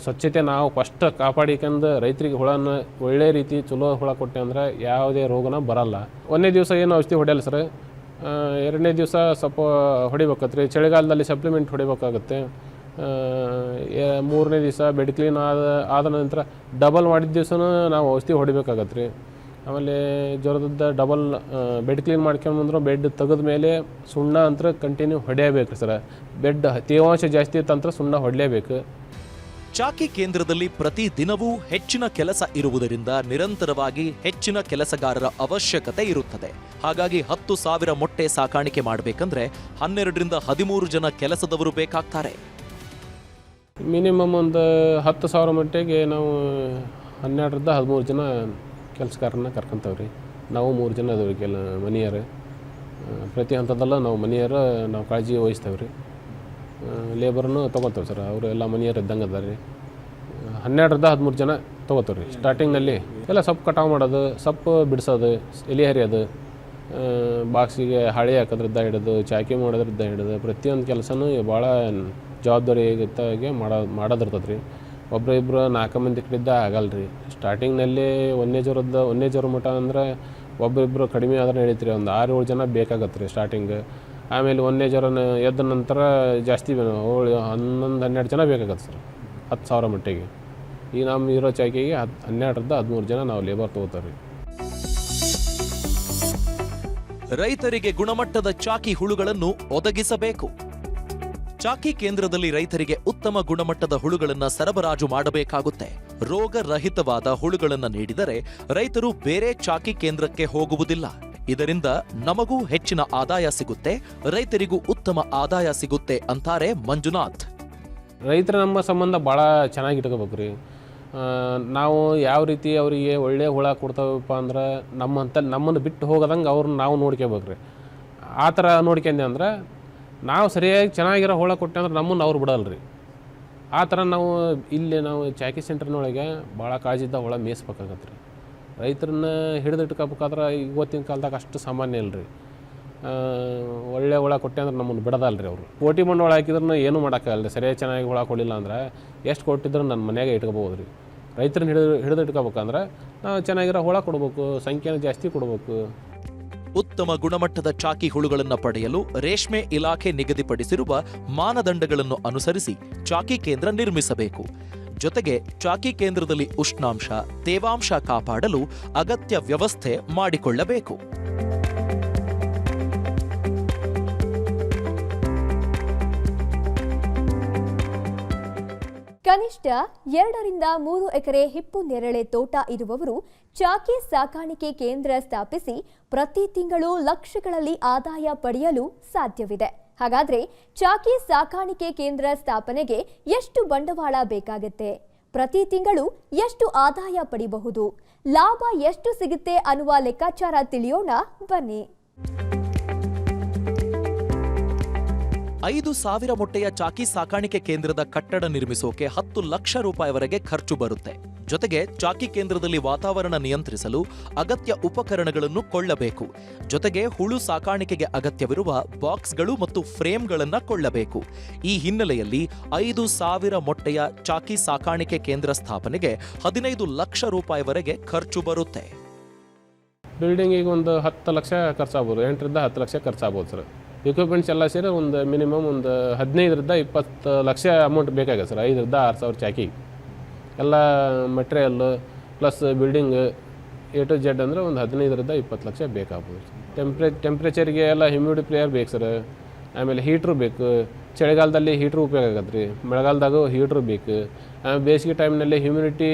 ಸ್ವಚ್ಛತೆ ನಾವು ಫಸ್ಟ್ ಕಾಪಾಡಿಕೊಂಡು ರೈತರಿಗೆ ಹುಳನ ಒಳ್ಳೆ ರೀತಿ ಚಲೋ ಹುಳ ಕೊಟ್ಟೆ ಅಂದ್ರೆ ಯಾವುದೇ ರೋಗನ ಬರಲ್ಲ. 1ನೇ ದಿವಸ ಏನು ಔಷಧಿ ಹೊಡೆಯಲ್ಲ ಸರ್. 2ನೇ ದಿವಸ ಸ್ವಲ್ಪ ಹೊಡಿಬೇಕತ್ತೆ ರೀ. ಚಳಿಗಾಲದಲ್ಲಿ ಸಪ್ಲಿಮೆಂಟ್ ಹೊಡಿಬೇಕಾಗತ್ತೆ. 3ನೇ ದಿವಸ ಬೆಡ್ ಕ್ಲೀನ್ ಆದ ನಂತರ ಡಬಲ್ ಮಾಡಿದ ದಿವಸನೂ ನಾವು ಔಷಧಿ ಹೊಡಿಬೇಕಾಗತ್ತೆ ರೀ. ಆಮೇಲೆ ಜ್ವರದಿಂದ ಡಬಲ್ ಬೆಡ್ ಕ್ಲೀನ್ ಮಾಡ್ಕೊಂಬಂದ್ರೆ ಬೆಡ್ ತೆಗೆದ ಮೇಲೆ ಸುಣ್ಣ ಅಂತ ಕಂಟಿನ್ಯೂ ಹೊಡೆಯಬೇಕು ಸರ್. ಬೆಡ್ ತೇವಾಂಶ ಜಾಸ್ತಿ ಇತ್ತಂದ್ರೆ ಸುಣ್ಣ ಹೊಡಲೇಬೇಕು. ಚಾಕಿ ಕೇಂದ್ರದಲ್ಲಿ ಪ್ರತಿ ದಿನವೂ ಹೆಚ್ಚಿನ ಕೆಲಸ ಇರುವುದರಿಂದ ನಿರಂತರವಾಗಿ ಹೆಚ್ಚಿನ ಕೆಲಸಗಾರರ ಅವಶ್ಯಕತೆ ಇರುತ್ತದೆ. ಹಾಗಾಗಿ 10,000 ಮೊಟ್ಟೆ ಸಾಕಾಣಿಕೆ ಮಾಡಬೇಕಂದ್ರೆ 12ರಿಂದ 13 ಜನ ಕೆಲಸದವರು ಬೇಕಾಗ್ತಾರೆ. ಮಿನಿಮಮ್ ಒಂದು 10,000 ಮೊಟ್ಟೆಗೆ ನಾವು 12ರಿಂದ 13 ಜನ ಕೆಲಸಗಾರನ್ನ ಕರ್ಕೊಂತೇವೆ ರೀ. ನಾವು 3 ಜನ ಅದಾವೆ ರೀ ಮನೆಯರು. ಪ್ರತಿ ಹಂತದಲ್ಲ ನಾವು ಮನೆಯರು ನಾವು ಕಾಳಜಿ ವಹಿಸ್ತೇವೆ ರೀ. ಲೇಬರ್ನು ತೊಗೊತೇವೆ ಸರ್. ಅವರು ಎಲ್ಲ ಮನೆಯರು ಇದ್ದಂಗೆ ಅದಾರೆ ರೀ. 12ರಿಂದ 13 ಜನ ತೊಗೋತೇವೆ ರೀ. ಸ್ಟಾರ್ಟಿಂಗ್ನಲ್ಲಿ ಎಲ್ಲ ಸೊಪ್ಪು ಕಟಾವು ಮಾಡೋದು, ಸೊಪ್ಪು ಬಿಡಿಸೋದು, ಎಲೆ ಹರಿಯೋದು, ಬಾಕ್ಸಿಗೆ ಹಾಳಿ ಹಾಕೋದ್ರಿಂದ ಹಿಡಿದು ಚಾಕಿ ಮಾಡೋದ್ರಿಂದ ಹಿಡಿದು ಪ್ರತಿಯೊಂದು ಕೆಲಸನೂ ಭಾಳ ಜವಾಬ್ದಾರಿಯುತವಾಗಿ ಮಾಡೋದಿರ್ತದೆ ರೀ. ಒಬ್ಬರಿಬ್ಬರು 4 ಮಂದಿ ಕಡೆಯಿಂದ ಆಗಲ್ಲ ರೀ. ಸ್ಟಾರ್ಟಿಂಗ್ನಲ್ಲಿ 1ನೇ ಜ್ವರ ಮಟ್ಟ ಅಂದ್ರೆ ಒಬ್ಬರಿಬ್ಬರು ಕಡಿಮೆ ಆದ್ರೆ ನಡೀತೀರಿ. ಒಂದು 6-7 ಜನ ಬೇಕಾಗತ್ತೆ ರೀ ಸ್ಟಾರ್ಟಿಂಗ್. ಆಮೇಲೆ 1ನೇ ಜ್ವರ ಎದ್ದ ನಂತರ ಜಾಸ್ತಿ 11-12 ಜನ ಬೇಕಾಗತ್ತೆ ಸರ್, 10,000 ಮಟ್ಟಿಗೆ. ಈ ನಮ್ಮ ಇರೋ ಚಾಕಿಗೆ 12-13 ಜನ ನಾವು ಲೇಬರ್ ತೊಗೋತಾರೆ ರೀ. ರೈತರಿಗೆ ಗುಣಮಟ್ಟದ ಚಾಕಿ ಹುಳುಗಳನ್ನು ಒದಗಿಸಬೇಕು. ಚಾಕಿ ಕೇಂದ್ರದಲ್ಲಿ ರೈತರಿಗೆ ಉತ್ತಮ ಗುಣಮಟ್ಟದ ಹುಳುಗಳನ್ನು ಸರಬರಾಜು ಮಾಡಬೇಕಾಗುತ್ತೆ. ರೋಗರಹಿತವಾದ ಹುಳುಗಳನ್ನು ನೀಡಿದರೆ ರೈತರು ಬೇರೆ ಚಾಕಿ ಕೇಂದ್ರಕ್ಕೆ ಹೋಗುವುದಿಲ್ಲ. ಇದರಿಂದ ನಮಗೂ ಹೆಚ್ಚಿನ ಆದಾಯ ಸಿಗುತ್ತೆ, ರೈತರಿಗೂ ಉತ್ತಮ ಆದಾಯ ಸಿಗುತ್ತೆ ಅಂತಾರೆ ಮಂಜುನಾಥ್. ರೈತರ ನಮ್ಮ ಸಂಬಂಧ ಭಾಳ ಚೆನ್ನಾಗಿ ಇಟ್ಕೋಬೇಕು ರೀ. ನಾವು ಯಾವ ರೀತಿ ಅವರಿಗೆ ಒಳ್ಳೆ ಹುಳ ಕೊಡ್ತಾವಪ್ಪ ಅಂದ್ರೆ ನಮ್ಮನ್ನು ಬಿಟ್ಟು ಹೋಗೋದಂಗೆ ಅವ್ರನ್ನ ನಾವು ನೋಡ್ಕೋಬೇಕು ರೀ. ಆ ಥರ ನೋಡ್ಕೊಂಡೆ ಅಂದ್ರೆ ನಾವು ಸರಿಯಾಗಿ ಚೆನ್ನಾಗಿರೋ ಹುಳ ಕೊಟ್ಟೆ ಅಂದ್ರೆ ನಮ್ಮನ್ನು ಅವ್ರು ಬಿಡಲ್ಲ ರೀ. ಆ ಥರ ನಾವು ಚಾಕಿ ಸೆಂಟರ್ನೊಳಗೆ ಭಾಳ ಕಾಳಜಿದ್ದ ಹುಳ ಮೇಯಿಸ್ಬೇಕಾಗತ್ತೆ ರೀ. ರೈತರನ್ನ ಹಿಡಿದಿಟ್ಕೋಬೇಕಾದ್ರೆ ಇವತ್ತಿನ ಕಾಲದಾಗ ಅಷ್ಟು ಸಾಮಾನ್ಯ ಇಲ್ಲ ರೀ. ಒಳ್ಳೆ ಹುಳ ಕೊಟ್ಟೆ ಅಂದ್ರೆ ನಮ್ಮನ್ನು ಬಿಡೋದಲ್ಲ ರೀ ಅವರು. ಕೋಟಿ ಬಂಡವಾಳ ಹಾಕಿದ್ರೂ ಏನೂ ಮಾಡೋಕ್ಕಾಗಲ್ಲ ರೀ. ಸರಿಯಾಗಿ ಚೆನ್ನಾಗಿ ಹುಳ ಕೊಡಲಿಲ್ಲ ಅಂದ್ರೆ ಎಷ್ಟು ಕೊಟ್ಟಿದ್ರು ನನ್ನ ಮನೆಯಾಗೆ ಇಟ್ಕೋಬೋದು ರೀ. ರೈತರನ್ನ ಹಿಡಿದಿಟ್ಕೋಬೇಕಂದ್ರೆ ನಾವು ಚೆನ್ನಾಗಿರೋ ಹುಳ ಕೊಡ್ಬೇಕು, ಸಂಖ್ಯೆನ ಜಾಸ್ತಿ ಕೊಡ್ಬೇಕು. ಉತ್ತಮ ಗುಣಮಟ್ಟದ ಚಾಕಿ ಹುಳುಗಳನ್ನು ಪಡೆಯಲು ರೇಷ್ಮೆ ಇಲಾಖೆ ನಿಗದಿಪಡಿಸಿರುವ ಮಾನದಂಡಗಳನ್ನು ಅನುಸರಿಸಿ ಚಾಕಿ ಕೇಂದ್ರ ನಿರ್ಮಿಸಬೇಕು. ಜೊತೆಗೆ ಚಾಕಿ ಕೇಂದ್ರದಲ್ಲಿ ಉಷ್ಣಾಂಶ, ತೇವಾಂಶ ಕಾಪಾಡಲು ಅಗತ್ಯ ವ್ಯವಸ್ಥೆ ಮಾಡಿಕೊಳ್ಳಬೇಕು. ಕನಿಷ್ಠ 2-3 ಎಕರೆ ಹಿಪ್ಪು ನೇರಳೆ ತೋಟ ಇರುವವರು ಚಾಕಿ ಸಾಕಾಣಿಕೆ ಕೇಂದ್ರ ಸ್ಥಾಪಿಸಿ ಪ್ರತಿ ತಿಂಗಳು ಲಕ್ಷಗಳಲ್ಲಿ ಆದಾಯ ಪಡೆಯಲು ಸಾಧ್ಯವಿದೆ. ಹಾಗಾದ್ರೆ ಚಾಕಿ ಸಾಕಾಣಿಕೆ ಕೇಂದ್ರ ಸ್ಥಾಪನೆಗೆ ಎಷ್ಟು ಬಂಡವಾಳ ಬೇಕಾಗುತ್ತೆ? ಪ್ರತಿ ತಿಂಗಳು ಎಷ್ಟು ಆದಾಯ ಪಡೆಯಬಹುದು? ಲಾಭ ಎಷ್ಟು ಸಿಗುತ್ತೆ ಅನ್ನುವ ಲೆಕ್ಕಾಚಾರ ತಿಳಿಯೋಣ ಬನ್ನಿ. 5,000 ಮೊಟ್ಟೆಯ ಚಾಕಿ ಸಾಕಾಣಿಕೆ ಕೇಂದ್ರದ ಕಟ್ಟಡ ನಿರ್ಮಿಸೋಕೆ 10 ಲಕ್ಷ ರೂಪಾಯಿವರೆಗೆ ಖರ್ಚು ಬರುತ್ತೆ. ಜೊತೆಗೆ ಚಾಕಿ ಕೇಂದ್ರದಲ್ಲಿ ವಾತಾವರಣ ನಿಯಂತ್ರಿಸಲು ಅಗತ್ಯ ಉಪಕರಣಗಳನ್ನು ಕೊಳ್ಳಬೇಕು. ಜೊತೆಗೆ ಹುಳು ಸಾಕಾಣಿಕೆಗೆ ಅಗತ್ಯವಿರುವ ಬಾಕ್ಸ್ಗಳು ಮತ್ತು ಫ್ರೇಮ್ಗಳನ್ನು ಕೊಳ್ಳಬೇಕು. ಈ ಹಿನ್ನೆಲೆಯಲ್ಲಿ 5,000 ಮೊಟ್ಟೆಯ ಚಾಕಿ ಸಾಕಾಣಿಕೆ ಕೇಂದ್ರ ಸ್ಥಾಪನೆಗೆ 15 ಲಕ್ಷ ರೂಪಾಯಿವರೆಗೆ ಖರ್ಚು ಬರುತ್ತೆ. ಬಿಲ್ಡಿಂಗಿಗೆ ಒಂದು 10 ಲಕ್ಷ ಖರ್ಚಾಗ್ಬೋದು, 8-10 ಲಕ್ಷ ಖರ್ಚಾಗ್ಬೋದು ಸರ್. ಇಕ್ವಿಪ್ಮೆಂಟ್ಸ್ ಎಲ್ಲ ಸೇರಿ ಒಂದು ಮಿನಿಮಮ್ ಒಂದು 15-20 ಲಕ್ಷ ಅಮೌಂಟ್ ಬೇಕಾಗುತ್ತೆ ಸರ್. 5,000-6,000 ಚಾಕಿಗೆ ಎಲ್ಲ material plus building A to Z ಅಂದರೆ ಒಂದು 15-20 ಲಕ್ಷ ಬೇಕಾಗ್ಬೋದು. ಟೆಂಪ್ರೇಚರ್ಗೆ ಎಲ್ಲ ಹ್ಯೂಮಿಡಿಫೈಯರ್ ಬೇಕು ಸರ್. ಆಮೇಲೆ ಹೀಟ್ರು ಬೇಕು. ಚಳಿಗಾಲದಲ್ಲಿ ಹೀಟ್ರು ಉಪಯೋಗ ಆಗತ್ತೆ ರೀ, ಮಳೆಗಾಲದಾಗೂ ಹೀಟ್ರು ಬೇಕು. ಬೇಸಿಗೆ ಟೈಮ್ನಲ್ಲಿ ಹ್ಯೂಮಿಡಿಟಿ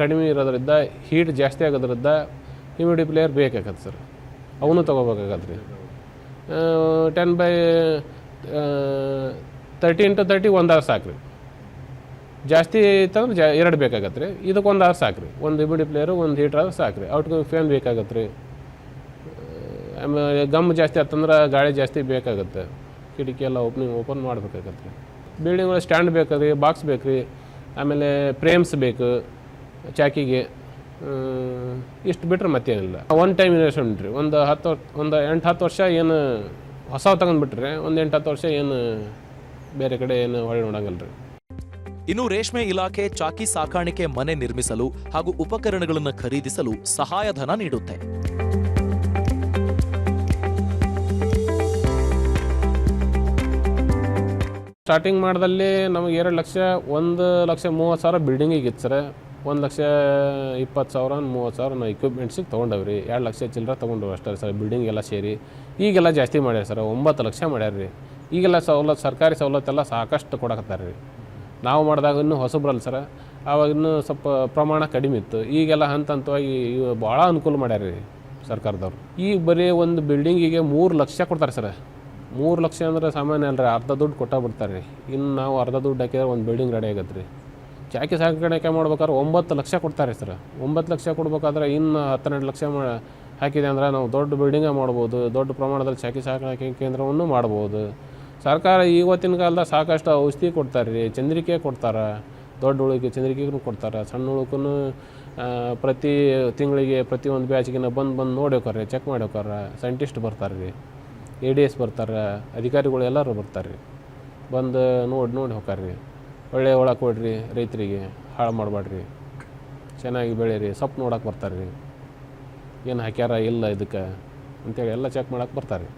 ಕಡಿಮೆ ಇರೋದ್ರಿಂದ ಹೀಟ್ ಜಾಸ್ತಿ ಆಗೋದ್ರಿಂದ ಹ್ಯೂಮಿಡಿಫೈಯರ್ ಬೇಕಾಗತ್ತೆ ಸರ್. ಅವನು ತೊಗೋಬೇಕಾಗತ್ತೆ ರೀ. 10/30 1 ಅವರ್ ಸಾಕು ರೀ. ಜಾಸ್ತಿ ಇತ್ತಂದ್ರೆ 2 ಬೇಕಾಗತ್ತೆ ರೀ. ಇದಕ್ಕೆ 1 ಅವರ್ ಸಾಕು ರೀ. ಒಂದು ಹ್ಯೂಮಿಡಿಫೈಯರು, ಒಂದು ಹೀಟ್ರ್ ಆದ್ರೆ ಸಾಕು ರೀ. ಔಟ್ ಫ್ಯಾನ್ ಬೇಕಾಗತ್ತೆ ರೀ. ಆಮೇಲೆ ಗಮ್ ಜಾಸ್ತಿ ಆತಂದ್ರೆ ಗಾಳಿ ಜಾಸ್ತಿ ಬೇಕಾಗುತ್ತೆ. ಕಿಟಕಿ ಎಲ್ಲ ಓಪನ್ ಮಾಡಬೇಕಾಗತ್ತೆ ರೀ. ಬಿಲ್ಡಿಂಗ್ ಒಳಗೆ ಸ್ಟ್ಯಾಂಡ್ ಬೇಕು ರೀ, ಬಾಕ್ಸ್ ಬೇಕು ರೀ. ಆಮೇಲೆ ಫ್ರೇಮ್ಸ್ ಬೇಕು ಚಾಕಿಗೆ. ಇಷ್ಟು ಬಿಟ್ಟರೆ ಮತ್ತೇನಿಲ್ಲ. ಒನ್ ಟೈಮ್ ಇನ್ವೆಸ್ಟ್ಮೆಂಟ್ ರೀ. ಒಂದು 8-10 ವರ್ಷ ಏನು ಹೊಸ ತಗೊಂಡ್ಬಿಟ್ರೆ ಒಂದು 8-10 ವರ್ಷ ಏನು ಬೇರೆ ಕಡೆ ಏನು ಹೊಳೆ ನೋಡಂಗಲ್ಲ ರೀ. ಇನ್ನು ರೇಷ್ಮೆ ಇಲಾಖೆ ಚಾಕಿ ಸಾಕಾಣಿಕೆ ಮನೆ ನಿರ್ಮಿಸಲು ಹಾಗೂ ಉಪಕರಣಗಳನ್ನು ಖರೀದಿಸಲು ಸಹಾಯಧನ ನೀಡುತ್ತೆ. ಸ್ಟಾರ್ಟಿಂಗ್ ಮಾಡ್ದಲ್ಲಿ ನಮಗೆ 1,30,000 ಬಿಲ್ಡಿಂಗಿಗೆ ಇತ್ತು ಸರ್. 1,20,000-30,000 ನಾವು ಇಕ್ವಿಪ್ಮೆಂಟ್ಸಿಗೆ ತೊಗೊಂಡವ್ರಿ. 2 ಲಕ್ಷ ಚಿಲ್ಲರೆ ತೊಗೊಂಡು ಅಷ್ಟೇ ಸರ್ ಬಿಲ್ಡಿಂಗ್ ಎಲ್ಲ ಸೇರಿ. ಈಗೆಲ್ಲ ಜಾಸ್ತಿ ಮಾಡ್ಯಾರ ಸರ್, 9 ಲಕ್ಷ ಮಾಡ್ಯಾರ ರೀ. ಈಗೆಲ್ಲ ಸರ್ಕಾರಿ ಸವಲತ್ತೆಲ್ಲ ಸಾಕಷ್ಟು ಕೊಡಕತ್ತಾರೆ ರೀ. ನಾವು ಮಾಡಿದಾಗ ಇನ್ನೂ ಹೊಸಬ್ರಲ್ಲ ಸರ್, ಆವಾಗ ಇನ್ನೂ ಸ್ವಲ್ಪ ಪ್ರಮಾಣ ಕಡಿಮೆ ಇತ್ತು. ಈಗೆಲ್ಲ ಹಂತವಾಗಿ ಭಾಳ ಅನುಕೂಲ ಮಾಡ್ಯಾರ ರೀ ಸರ್ಕಾರದವ್ರು. ಈಗ ಬರೀ ಒಂದು ಬಿಲ್ಡಿಂಗಿಗೆ 3 ಲಕ್ಷ ಕೊಡ್ತಾರೆ ಸರ್. 3 ಲಕ್ಷ ಅಂದ್ರೆ ಸಾಮಾನ್ಯ ಅಲ್ರಿ, ಅರ್ಧ ದುಡ್ಡು ಕೊಟ್ಟಾಗ್ಬಿಡ್ತಾರೆ ರೀ. ಇನ್ನು ನಾವು ಅರ್ಧ ದುಡ್ಡು ಹಾಕಿದ್ರೆ ಒಂದು ಬಿಲ್ಡಿಂಗ್ ರೆಡಿ ಆಗತ್ತೆ ರೀ. ಚಾಕಿ ಸಾಕಾಣಿಕೆ ಮಾಡ್ಬೇಕಾದ್ರೆ 9 ಲಕ್ಷ ಕೊಡ್ತಾರೆ ಸರ್. 9 ಲಕ್ಷ ಕೊಡ್ಬೇಕಾದ್ರೆ ಇನ್ನು 12 ಲಕ್ಷ ಹಾಕಿದೆ ಅಂದ್ರೆ ನಾವು ದೊಡ್ಡ ಬಿಲ್ಡಿಂಗೇ ಮಾಡ್ಬೋದು, ದೊಡ್ಡ ಪ್ರಮಾಣದಲ್ಲಿ ಚಾಕಿ ಸಾಕಾಣಿಕೆ ಕೇಂದ್ರವನ್ನು ಮಾಡ್ಬೋದು. ಸರ್ಕಾರ ಇವತ್ತಿನ ಕಾಲದಾಗ ಸಾಕಷ್ಟು ಔಷಧಿ ಕೊಡ್ತಾರೆ ರೀ, ಚಂದ್ರಿಕೆ ಕೊಡ್ತಾರೆ, ದೊಡ್ಡ ಹುಳುಗೆ ಚಂದ್ರಿಕೆಗೂ ಕೊಡ್ತಾರೆ, ಸಣ್ಣ ಹುಳುಕೂ ಪ್ರತಿ ತಿಂಗಳಿಗೆ ಪ್ರತಿಯೊಂದು ಬ್ಯಾಚಿಗೆ ಬಂದು ನೋಡಿ ಹೋಗ್ತಾರೆ, ಚೆಕ್ ಮಾಡಿ ಹೋಗ್ತಾರೆ. ಸೈಂಟಿಸ್ಟ್ ಬರ್ತಾರೆ ರೀ, ADS ಬರ್ತಾರೆ, ಅಧಿಕಾರಿಗಳು ಎಲ್ಲರೂ ಬರ್ತಾರೆ ರೀ. ಬಂದು ನೋಡಿ ಹೋಗ್ತಾರೆ ರೀ. ಒಳ್ಳೆ ಹುಳ ಕೊಡ್ರಿ ರೈತರಿಗೆ, ಹಾಳು ಮಾಡಬೇಡ್ರಿ, ಚೆನ್ನಾಗಿ ಬೆಳೀರಿ, ಸೊಪ್ಪು ನೋಡೋಕೆ ಬರ್ತಾರೆ ರೀ, ಏನು ಹಾಕ್ಯಾರ ಇಲ್ಲ ಇದಕ್ಕೆ ಅಂತೇಳಿ ಎಲ್ಲ ಚೆಕ್ ಮಾಡೋಕೆ ಬರ್ತಾರೆ ರೀ.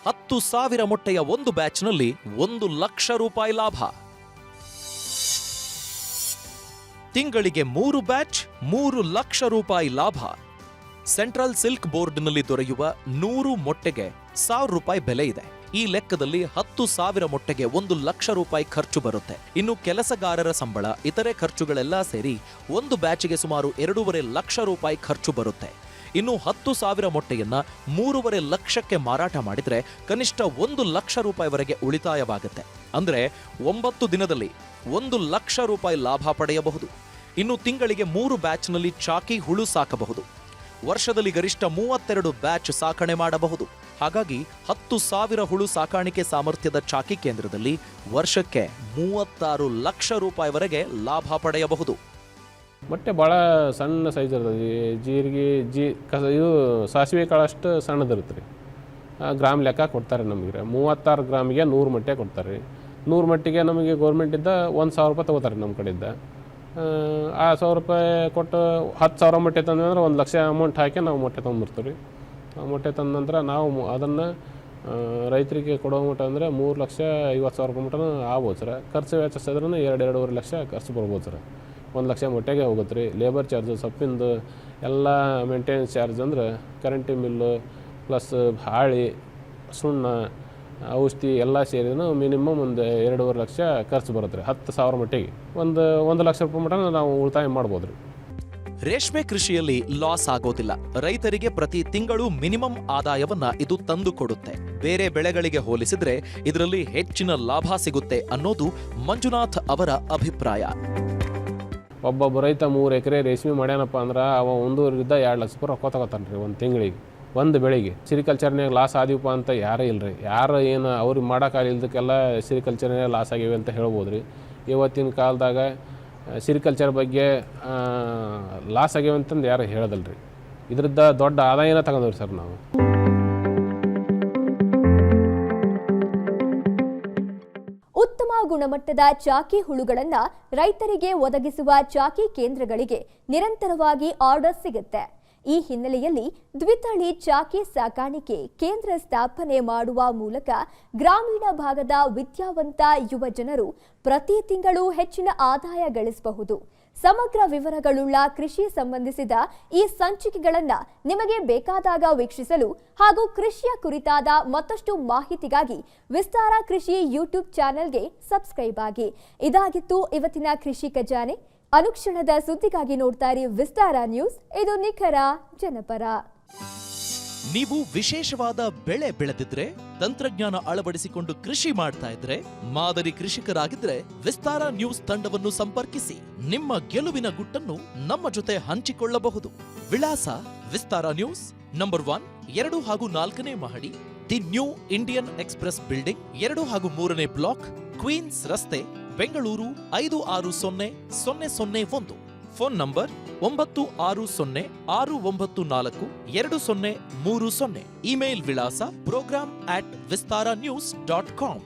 10,000 ಮೊಟ್ಟೆಯ ಒಂದು ಬ್ಯಾಚ್ನಲ್ಲಿ 1,00,000 ರೂಪಾಯಿ ಲಾಭ. ತಿಂಗಳಿಗೆ 3 ಬ್ಯಾಚ್ 3,00,000 ರೂಪಾಯಿ ಲಾಭ. ಸೆಂಟ್ರಲ್ ಸಿಲ್ಕ್ ಬೋರ್ಡ್ನಲ್ಲಿ ದೊರೆಯುವ 100 ಮೊಟ್ಟೆಗೆ 1,000 ರೂಪಾಯಿ ಬೆಲೆ ಇದೆ. ಈ ಲೆಕ್ಕದಲ್ಲಿ 10,000 ಮೊಟ್ಟೆಗೆ 1,00,000 ರೂಪಾಯಿ ಖರ್ಚು ಬರುತ್ತೆ. ಇನ್ನು ಕೆಲಸಗಾರರ ಸಂಬಳ, ಇತರೆ ಖರ್ಚುಗಳೆಲ್ಲ ಸೇರಿ ಒಂದು ಬ್ಯಾಚಿಗೆ ಸುಮಾರು 2.5 ಲಕ್ಷ ರೂಪಾಯಿ ಖರ್ಚು ಬರುತ್ತೆ. ಇನ್ನು 10,000 ಮೊಟ್ಟೆಯನ್ನ 3.5 ಲಕ್ಷಕ್ಕೆ ಮಾರಾಟ ಮಾಡಿದ್ರೆ ಕನಿಷ್ಠ 1 ಲಕ್ಷ ರೂಪಾಯಿವರೆಗೆ ಉಳಿತಾಯವಾಗುತ್ತೆ. ಅಂದ್ರೆ 9 ದಿನದಲ್ಲಿ 1 ಲಕ್ಷ ರೂಪಾಯಿ ಲಾಭ ಪಡೆಯಬಹುದು. ಇನ್ನು ತಿಂಗಳಿಗೆ 3 ಬ್ಯಾಚ್ನಲ್ಲಿ ಚಾಕಿ ಹುಳು ಸಾಕಬಹುದು. ವರ್ಷದಲ್ಲಿ ಗರಿಷ್ಠ 32 ಬ್ಯಾಚ್ ಸಾಕಣೆ ಮಾಡಬಹುದು. ಹಾಗಾಗಿ 10,000 ಹುಳು ಸಾಕಾಣಿಕೆ ಸಾಮರ್ಥ್ಯದ ಚಾಕಿ ಕೇಂದ್ರದಲ್ಲಿ ವರ್ಷಕ್ಕೆ 36 ಲಕ್ಷ ರೂಪಾಯಿವರೆಗೆ ಲಾಭ ಪಡೆಯಬಹುದು. ಮೊಟ್ಟೆ ಭಾಳ ಸಣ್ಣ ಸೈಜ್ ಇರ್ತದೆ. ಜೀರಿಗೆ ಇದು ಸಾಸಿವೆ ಕಾಳಷ್ಟು ಸಣ್ಣದಿರುತ್ತೆ ರೀ. ಗ್ರಾಮ್ ಲೆಕ್ಕ ಕೊಡ್ತಾರೆ ನಮಗೆ. 36 ಗ್ರಾಮಿಗೆ 100 ಮೊಟ್ಟೆ ಕೊಡ್ತಾರೆ ರೀ. 100 ಮೊಟ್ಟೆಗೆ ನಮಗೆ ಗೌರ್ಮೆಂಟಿಂದ 1,000 ರೂಪಾಯಿ ತೊಗೋತಾರೆ ನಮ್ಮ ಕಡೆಯಿಂದ. ಆ 1,000 ರೂಪಾಯಿ ಕೊಟ್ಟು 10,000 ಮೊಟ್ಟೆ ತಂದ್ವಿ ಅಂದ್ರೆ 1 ಲಕ್ಷ ಅಮೌಂಟ್ ಹಾಕಿ ನಾವು ಮೊಟ್ಟೆ ತೊಗೊಂಡ್ಬರ್ತೀವಿ ರೀ. ಮೊಟ್ಟೆ ತಂದ ನಂತರ ನಾವು ಅದನ್ನು ರೈತರಿಗೆ ಕೊಡೋ ಮಟ್ಟ ಅಂದರೆ 3,50,000 ರೂಪಾಯಿ ಮಟ್ಟನೂ ಆಗ್ಬೋದು ಸರ್. ಖರ್ಚು ವೆಚ್ಚ ಸದ್ರೂ 2-2.5 ಲಕ್ಷ ಖರ್ಚು ಬರ್ಬೋದು ಸರ್. 1 ಲಕ್ಷ ಮೊಟ್ಟೆಗೆ ಹೋಗುತ್ತೆ ರೀ. ಲೇಬರ್ ಚಾರ್ಜು, ಸೊಪ್ಪಿಂದು ಎಲ್ಲ ಮೇಂಟೆನೆನ್ಸ್ ಚಾರ್ಜ್ ಅಂದ್ರೆ ಕರೆಂಟಿ ಬಿಲ್ಲು ಪ್ಲಸ್ ಹಾಳಿ, ಸುಣ್ಣ, ಔಷಧಿ ಎಲ್ಲ ಸೇರಿನೂ ಮಿನಿಮಮ್ ಒಂದು 2.5 ಲಕ್ಷ ಖರ್ಚು ಬರುತ್ತೆ ರೀ. 10,000 ಮೊಟ್ಟೆಗೆ 1 ಲಕ್ಷ ರೂಪಾಯಿ ಮಟ್ಟ ನಾವು ಉಳಿತಾಯ ಮಾಡ್ಬೋದು ರೀ. ರೇಷ್ಮೆ ಕೃಷಿಯಲ್ಲಿ ಲಾಸ್ ಆಗೋದಿಲ್ಲ. ರೈತರಿಗೆ ಪ್ರತಿ ತಿಂಗಳು ಮಿನಿಮಮ್ ಆದಾಯವನ್ನ ಇದು ತಂದು ಕೊಡುತ್ತೆ. ಬೇರೆ ಬೆಳೆಗಳಿಗೆ ಹೋಲಿಸಿದ್ರೆ ಇದರಲ್ಲಿ ಹೆಚ್ಚಿನ ಲಾಭ ಸಿಗುತ್ತೆ ಅನ್ನೋದು ಮಂಜುನಾಥ್ ಅವರ ಅಭಿಪ್ರಾಯ. ಒಬ್ಬೊಬ್ಬ ರೈತ 3 ಎಕರೆ ರೇಷ್ಮೆ ಮಾಡ್ಯಾನಪ್ಪ ಅಂದ್ರೆ ಅವ 1.5-2 ಲಕ್ಷ ರೂಪಾಯಿ ರೊಕ್ಕ ತಗೋತಾನೆ ರೀ ಒಂದು ತಿಂಗಳಿಗೆ, ಒಂದು ಬೆಳೆಗೆ. ಸಿರಿಕಲ್ಚರ್ನಾಗ ಲಾಸ್ ಆದೀವಪ್ಪ ಅಂತ ಯಾರೇ ಇಲ್ಲರಿ. ಯಾರು ಏನು ಅವ್ರಿಗೆ ಮಾಡೋಕ್ಕಾಗಿಲ್ದಕ್ಕೆಲ್ಲ ಸಿರಿಕಲ್ಚರ್ನಾಗ ಲಾಸ್ ಆಗಿವೆ ಅಂತ ಹೇಳ್ಬೋದು ರೀ. ಇವತ್ತಿನ ಕಾಲದಾಗ ಸಿರಿಕಲ್ಚರ್ ಬಗ್ಗೆ ಲಾಸ್ ಆಗ್ಯಾವ ಅಂತಂದು ಯಾರು ಹೇಳೋದಲ್ಲ ರೀ. ಇದ್ರದ್ದು ದೊಡ್ಡ ಆದಾಯನ ತಗೊಂಡ್ರಿ ಸರ್ ನಾವು. ಉತ್ತಮ ಗುಣಮಟ್ಟದ ಚಾಕಿ ಹುಳುಗಳನ್ನು ರೈತರಿಗೆ ಒದಗಿಸುವ ಚಾಕಿ ಕೇಂದ್ರಗಳಿಗೆ ನಿರಂತರವಾಗಿ ಆರ್ಡರ್ ಸಿಗುತ್ತೆ. ಈ ಹಿನ್ನೆಲೆಯಲ್ಲಿ ದ್ವಿತಳಿ ಚಾಕಿ ಸಾಕಾಣಿಕೆ ಕೇಂದ್ರ ಸ್ಥಾಪನೆ ಮಾಡುವ ಮೂಲಕ ಗ್ರಾಮೀಣ ಭಾಗದ ವಿದ್ಯಾವಂತ ಯುವ ಜನರು ಪ್ರತಿ ತಿಂಗಳು ಹೆಚ್ಚಿನ ಆದಾಯ ಗಳಿಸಬಹುದು. ಸಮಗ್ರ ವಿವರಗಳುಳ್ಳ ಕೃಷಿ ಸಂಬಂಧಿಸಿದ ಈ ಸಂಚಿಕೆಗಳನ್ನು ನಿಮಗೆ ಬೇಕಾದಾಗ ವೀಕ್ಷಿಸಲು ಹಾಗೂ ಕೃಷಿಯ ಕುರಿತಾದ ಮತ್ತಷ್ಟು ಮಾಹಿತಿಗಾಗಿ ವಿಸ್ತಾರ ಕೃಷಿ ಯೂಟ್ಯೂಬ್ ಚಾನೆಲ್ಗೆ ಸಬ್ಸ್ಕ್ರೈಬ್ ಆಗಿ. ಇದಾಗಿತ್ತು ಇವತ್ತಿನ ಕೃಷಿ ಖಜಾನೆ. ಅನುಕ್ಷಣದ ಸುದ್ದಿಗಾಗಿ ನೋಡ್ತಾ ಇರಿ ವಿಸ್ತಾರ ನ್ಯೂಸ್. ಇದು ನಿಖರ ಜನಪರ. ನೀವು ವಿಶೇಷವಾದ ಬೆಳೆ ಬೆಳೆದಿದ್ರೆ, ತಂತ್ರಜ್ಞಾನ ಅಳವಡಿಸಿಕೊಂಡು ಕೃಷಿ ಮಾಡ್ತಾ ಇದ್ರೆ, ಮಾದರಿ ಕೃಷಿಕರಾಗಿದ್ರೆ ವಿಸ್ತಾರ ನ್ಯೂಸ್ ತಂಡವನ್ನು ಸಂಪರ್ಕಿಸಿ ನಿಮ್ಮ ಗೆಲುವಿನ ಗುಟ್ಟನ್ನು ನಮ್ಮ ಜೊತೆ ಹಂಚಿಕೊಳ್ಳಬಹುದು. ವಿಳಾಸ ವಿಸ್ತಾರ ನ್ಯೂಸ್, ನಂಬರ್ 1, 2 ಹಾಗೂ 4ನೇ ಮಹಡಿ, the new Indian express building, 2 ಹಾಗೂ 3ನೇ ಬ್ಲಾಕ್, ಕ್ವೀನ್ಸ್ ರಸ್ತೆ, ಬೆಂಗಳೂರು 560001. Phone number 9606942030. ಇಮೇಲ್ ವಿಳಾಸ program@vistaranews.com.